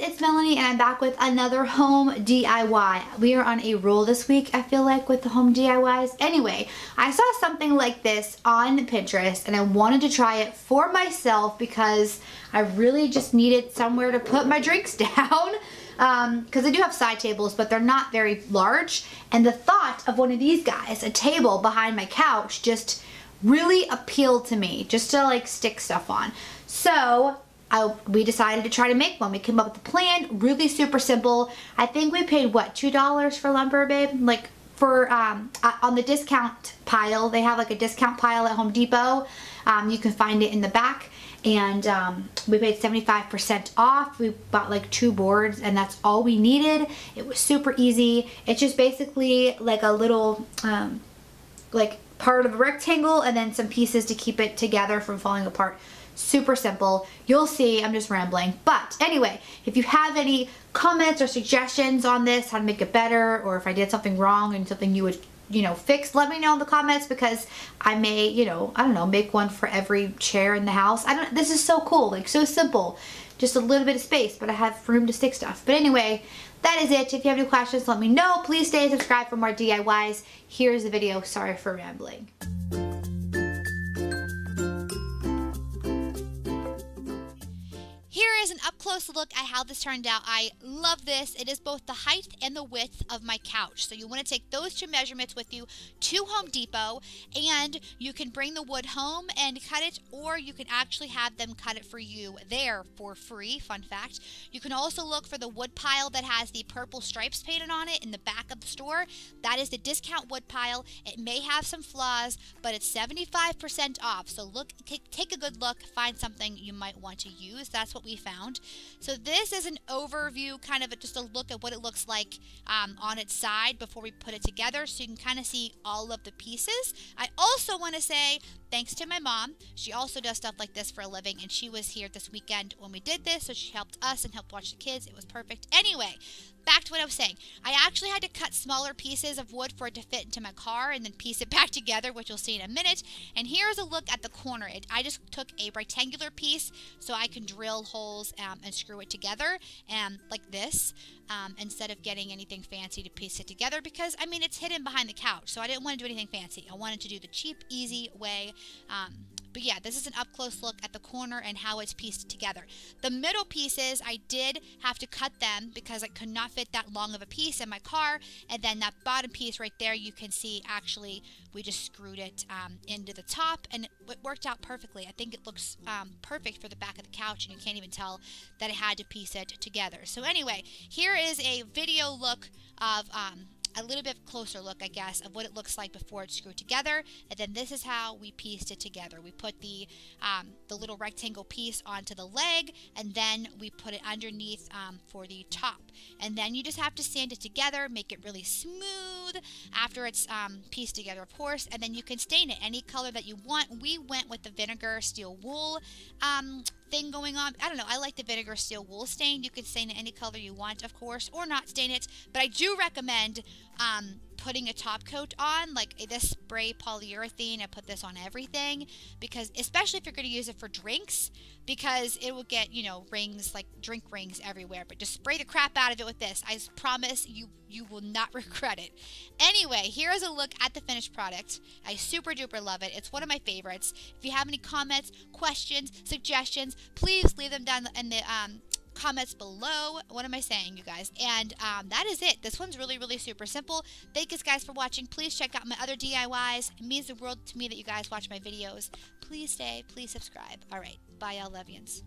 it's Melanie and I'm back with another home DIY. We are on a roll this week, I feel like, with the home DIYs. Anyway, I saw something like this on Pinterest and I wanted to try it for myself because I really just needed somewhere to put my drinks down. Because I do have side tables, but they're not very large. And the thought of one of these guys, a table behind my couch, just really appealed to me, just to like stick stuff on. So we decided to try to make one. We came up with a plan, really super simple. I think we paid, what, $2 for lumber, babe? Like for, on the discount pile, they have like a discount pile at Home Depot. You can find it in the back. And we paid 75% off. We bought like 2 boards and that's all we needed. It was super easy. It's just basically like a little, like part of a rectangle and then some pieces to keep it together from falling apart. Super simple. You'll see, I'm just rambling. But anyway, if you have any comments or suggestions on this, how to make it better, or if I did something wrong and something you would, you know, fix, let me know in the comments, because I may, you know, I don't know, make one for every chair in the house. This is so cool, like so simple. Just a little bit of space, but I have room to stick stuff. But anyway, that is it. If you have any questions, let me know. Please stay and subscribe for more DIYs. Here's the video. Sorry for rambling. Here is an up-close look at how this turned out. I love this. It is both the height and the width of my couch. So you want to take those 2 measurements with you to Home Depot, and you can bring the wood home and cut it, or you can actually have them cut it for you there for free. Fun fact. You can also look for the wood pile that has the purple stripes painted on it in the back of the store. That is the discount wood pile. It may have some flaws, but it's 75% off. So look, take a good look, find something you might want to use. That's what we found. So this is an overview, kind of just a look at what it looks like on its side before we put it together, so you can kind of see all of the pieces. I also want to say thanks to my mom. She also does stuff like this for a living, and she was here this weekend when we did this, so she helped us and helped watch the kids. It was perfect. Anyway, back to what I was saying. I actually had to cut smaller pieces of wood for it to fit into my car and then piece it back together, which you'll see in a minute. And here's a look at the corner. I just took a rectangular piece so I can drill holes and screw it together like this, instead of getting anything fancy to piece it together, because I mean it's hidden behind the couch, so I didn't want to do anything fancy. I wanted to do the cheap, easy way. But yeah, this is an up-close look at the corner and how it's pieced together. The middle pieces, I did have to cut them because I could not fit that long of a piece in my car. And then that bottom piece right there, you can see actually we just screwed it into the top, and it worked out perfectly. I think it looks perfect for the back of the couch, and you can't even tell that I had to piece it together. So anyway, here is a video look of a little bit closer look, I guess, of what it looks like before it's screwed together. And then this is how we pieced it together. We put the little rectangle piece onto the leg, and then we put it underneath for the top. And then you just have to sand it together, make it really smooth after it's pieced together, of course, and then you can stain it any color that you want. We went with the vinegar steel wool thing going on. I don't know, I like the vinegar steel wool stain. You can stain it any color you want, of course, or not stain it, but I do recommend putting a top coat on, like this spray polyurethane. I put this on everything, because especially if you're going to use it for drinks, because it will get, you know, rings, like drink rings everywhere. But just spray the crap out of it with this. I promise you will not regret it. Anyway, here is a look at the finished product. I super duper love it. It's one of my favorites. If you have any comments, questions, suggestions, please leave them down in the comments below. What am I saying, you guys? And that is it. This one's really, really super simple. Thank you guys for watching. Please check out my other DIYs. It means the world to me that you guys watch my videos. Please stay. Please subscribe. All right. Bye, y'all. Love yins.